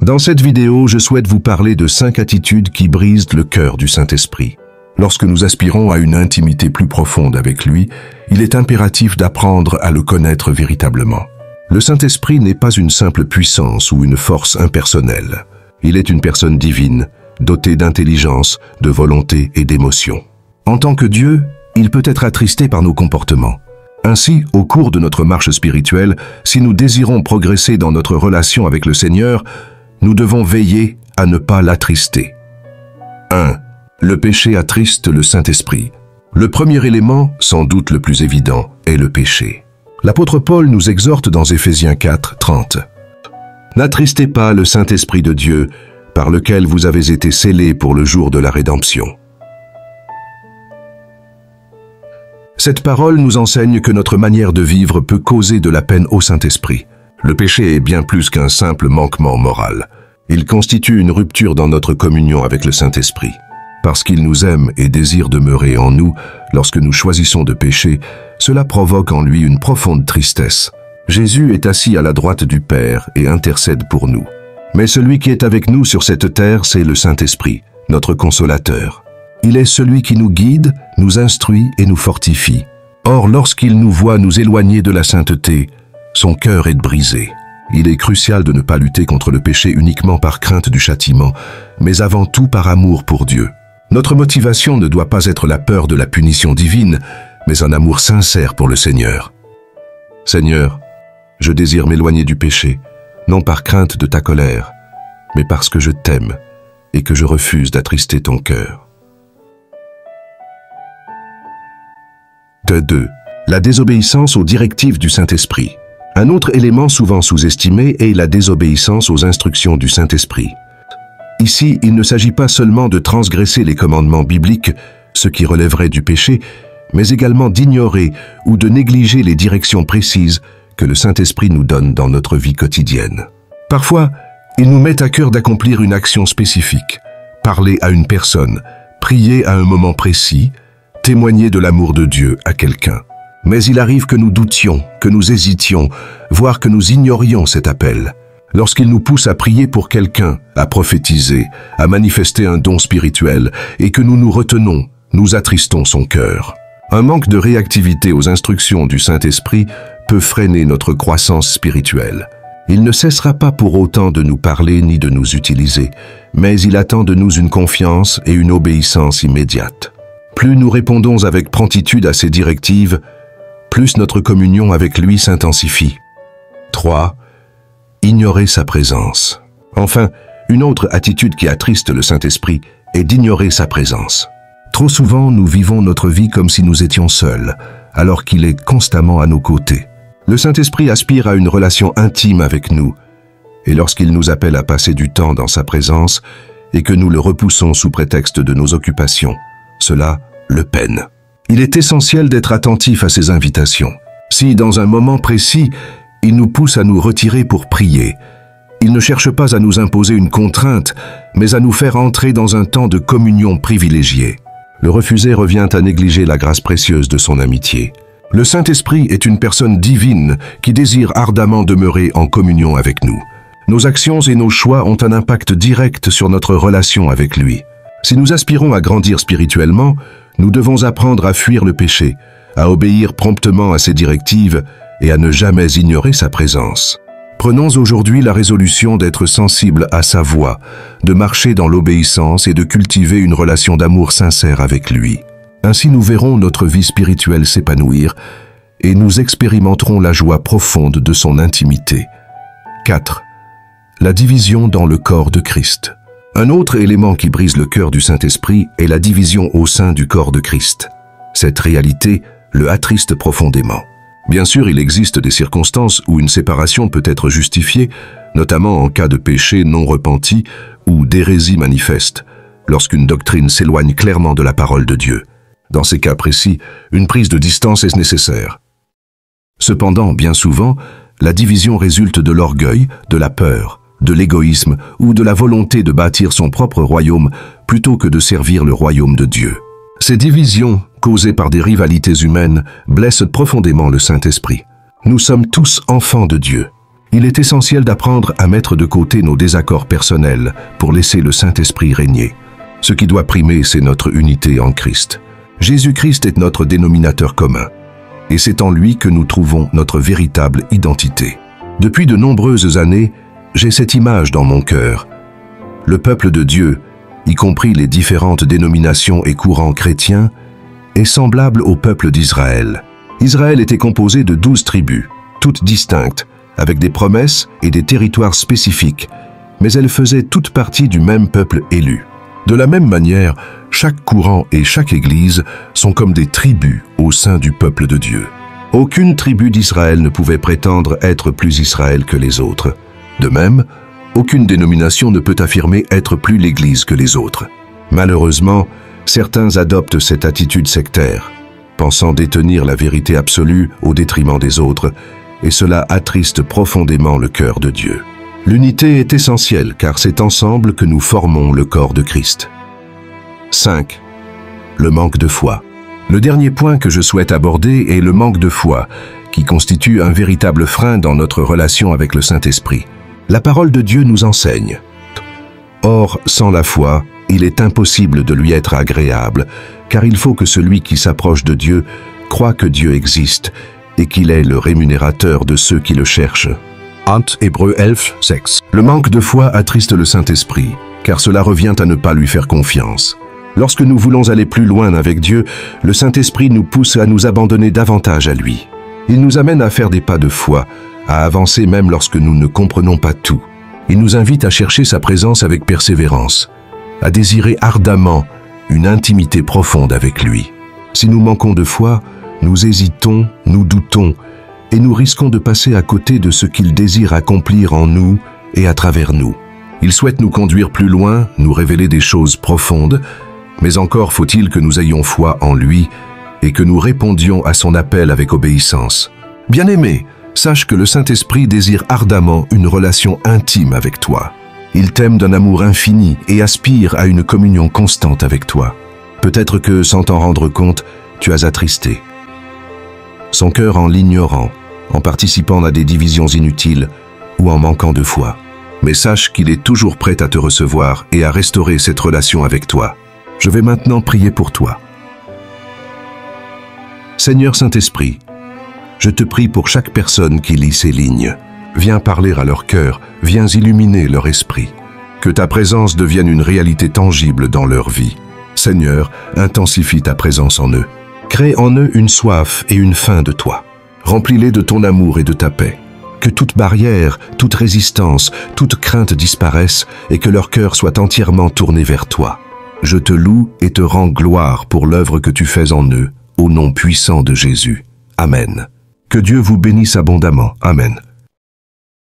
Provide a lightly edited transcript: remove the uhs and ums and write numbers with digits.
Dans cette vidéo, je souhaite vous parler de 5 attitudes qui brisent le cœur du Saint-Esprit. Lorsque nous aspirons à une intimité plus profonde avec lui, il est impératif d'apprendre à le connaître véritablement. Le Saint-Esprit n'est pas une simple puissance ou une force impersonnelle. Il est une personne divine, dotée d'intelligence, de volonté et d'émotion. En tant que Dieu, il peut être attristé par nos comportements. Ainsi, au cours de notre marche spirituelle, si nous désirons progresser dans notre relation avec le Seigneur, nous devons veiller à ne pas l'attrister. 1. Le péché attriste le Saint-Esprit. Le premier élément, sans doute le plus évident, est le péché. L'apôtre Paul nous exhorte dans Éphésiens 4, 30. « N'attristez pas le Saint-Esprit de Dieu, par lequel vous avez été scellés pour le jour de la rédemption. » Cette parole nous enseigne que notre manière de vivre peut causer de la peine au Saint-Esprit. Le péché est bien plus qu'un simple manquement moral. Il constitue une rupture dans notre communion avec le Saint-Esprit. Parce qu'il nous aime et désire demeurer en nous, lorsque nous choisissons de pécher, cela provoque en lui une profonde tristesse. Jésus est assis à la droite du Père et intercède pour nous. Mais celui qui est avec nous sur cette terre, c'est le Saint-Esprit, notre consolateur. Il est celui qui nous guide, nous instruit et nous fortifie. Or, lorsqu'il nous voit nous éloigner de la sainteté, son cœur est brisé. Il est crucial de ne pas lutter contre le péché uniquement par crainte du châtiment, mais avant tout par amour pour Dieu. Notre motivation ne doit pas être la peur de la punition divine, mais un amour sincère pour le Seigneur. Seigneur, je désire m'éloigner du péché, non par crainte de ta colère, mais parce que je t'aime et que je refuse d'attrister ton cœur. 2. La désobéissance aux directives du Saint-Esprit. Un autre élément souvent sous-estimé est la désobéissance aux instructions du Saint-Esprit. Ici, il ne s'agit pas seulement de transgresser les commandements bibliques, ce qui relèverait du péché, mais également d'ignorer ou de négliger les directions précises que le Saint-Esprit nous donne dans notre vie quotidienne. Parfois, il nous met à cœur d'accomplir une action spécifique, parler à une personne, prier à un moment précis, témoigner de l'amour de Dieu à quelqu'un. Mais il arrive que nous doutions, que nous hésitions, voire que nous ignorions cet appel. Lorsqu'il nous pousse à prier pour quelqu'un, à prophétiser, à manifester un don spirituel, et que nous nous retenons, nous attristons son cœur. Un manque de réactivité aux instructions du Saint-Esprit peut freiner notre croissance spirituelle. Il ne cessera pas pour autant de nous parler ni de nous utiliser, mais il attend de nous une confiance et une obéissance immédiate. Plus nous répondons avec promptitude à ses directives, plus notre communion avec lui s'intensifie. 3. Ignorer sa présence. Enfin, une autre attitude qui attriste le Saint-Esprit est d'ignorer sa présence. Trop souvent, nous vivons notre vie comme si nous étions seuls, alors qu'il est constamment à nos côtés. Le Saint-Esprit aspire à une relation intime avec nous, et lorsqu'il nous appelle à passer du temps dans sa présence et que nous le repoussons sous prétexte de nos occupations, cela le peine. Il est essentiel d'être attentif à ces invitations. Si, dans un moment précis, il nous pousse à nous retirer pour prier, il ne cherche pas à nous imposer une contrainte, mais à nous faire entrer dans un temps de communion privilégié. Le refuser revient à négliger la grâce précieuse de son amitié. Le Saint-Esprit est une personne divine qui désire ardemment demeurer en communion avec nous. Nos actions et nos choix ont un impact direct sur notre relation avec lui. Si nous aspirons à grandir spirituellement, nous devons apprendre à fuir le péché, à obéir promptement à ses directives et à ne jamais ignorer sa présence. Prenons aujourd'hui la résolution d'être sensibles à sa voix, de marcher dans l'obéissance et de cultiver une relation d'amour sincère avec lui. Ainsi nous verrons notre vie spirituelle s'épanouir et nous expérimenterons la joie profonde de son intimité. 4. La division dans le corps de Christ. Un autre élément qui brise le cœur du Saint-Esprit est la division au sein du corps de Christ. Cette réalité le attriste profondément. Bien sûr, il existe des circonstances où une séparation peut être justifiée, notamment en cas de péché non repenti ou d'hérésie manifeste, lorsqu'une doctrine s'éloigne clairement de la parole de Dieu. Dans ces cas précis, une prise de distance est nécessaire. Cependant, bien souvent, la division résulte de l'orgueil, de la peur, de l'égoïsme ou de la volonté de bâtir son propre royaume plutôt que de servir le royaume de Dieu. Ces divisions, causées par des rivalités humaines, blessent profondément le Saint-Esprit. Nous sommes tous enfants de Dieu. Il est essentiel d'apprendre à mettre de côté nos désaccords personnels pour laisser le Saint-Esprit régner. Ce qui doit primer, c'est notre unité en Christ. Jésus-Christ est notre dénominateur commun. Et c'est en lui que nous trouvons notre véritable identité. Depuis de nombreuses années, j'ai cette image dans mon cœur. Le peuple de Dieu, y compris les différentes dénominations et courants chrétiens, est semblable au peuple d'Israël. Israël était composé de 12 tribus, toutes distinctes, avec des promesses et des territoires spécifiques, mais elles faisaient toutes partie du même peuple élu. De la même manière, chaque courant et chaque église sont comme des tribus au sein du peuple de Dieu. Aucune tribu d'Israël ne pouvait prétendre être plus Israël que les autres. De même, aucune dénomination ne peut affirmer être plus l'Église que les autres. Malheureusement, certains adoptent cette attitude sectaire, pensant détenir la vérité absolue au détriment des autres, et cela attriste profondément le cœur de Dieu. L'unité est essentielle car c'est ensemble que nous formons le corps de Christ. 5. Le manque de foi. Le dernier point que je souhaite aborder est le manque de foi, qui constitue un véritable frein dans notre relation avec le Saint-Esprit. La parole de Dieu nous enseigne. Or, sans la foi, il est impossible de lui être agréable, car il faut que celui qui s'approche de Dieu croit que Dieu existe et qu'il est le rémunérateur de ceux qui le cherchent. Hébreux 11, 6. Le manque de foi attriste le Saint-Esprit, car cela revient à ne pas lui faire confiance. Lorsque nous voulons aller plus loin avec Dieu, le Saint-Esprit nous pousse à nous abandonner davantage à lui. Il nous amène à faire des pas de foi, à avancer même lorsque nous ne comprenons pas tout. Il nous invite à chercher sa présence avec persévérance, à désirer ardemment une intimité profonde avec lui. Si nous manquons de foi, nous hésitons, nous doutons, et nous risquons de passer à côté de ce qu'il désire accomplir en nous et à travers nous. Il souhaite nous conduire plus loin, nous révéler des choses profondes, mais encore faut-il que nous ayons foi en lui et que nous répondions à son appel avec obéissance. Bien-aimé, sache que le Saint-Esprit désire ardemment une relation intime avec toi. Il t'aime d'un amour infini et aspire à une communion constante avec toi. Peut-être que, sans t'en rendre compte, tu as attristé son cœur en l'ignorant, en participant à des divisions inutiles ou en manquant de foi. Mais sache qu'il est toujours prêt à te recevoir et à restaurer cette relation avec toi. Je vais maintenant prier pour toi. Seigneur Saint-Esprit, je te prie pour chaque personne qui lit ces lignes. Viens parler à leur cœur, viens illuminer leur esprit. Que ta présence devienne une réalité tangible dans leur vie. Seigneur, intensifie ta présence en eux. Crée en eux une soif et une faim de toi. Remplis-les de ton amour et de ta paix. Que toute barrière, toute résistance, toute crainte disparaissent et que leur cœur soit entièrement tourné vers toi. Je te loue et te rends gloire pour l'œuvre que tu fais en eux, au nom puissant de Jésus. Amen. Que Dieu vous bénisse abondamment. Amen.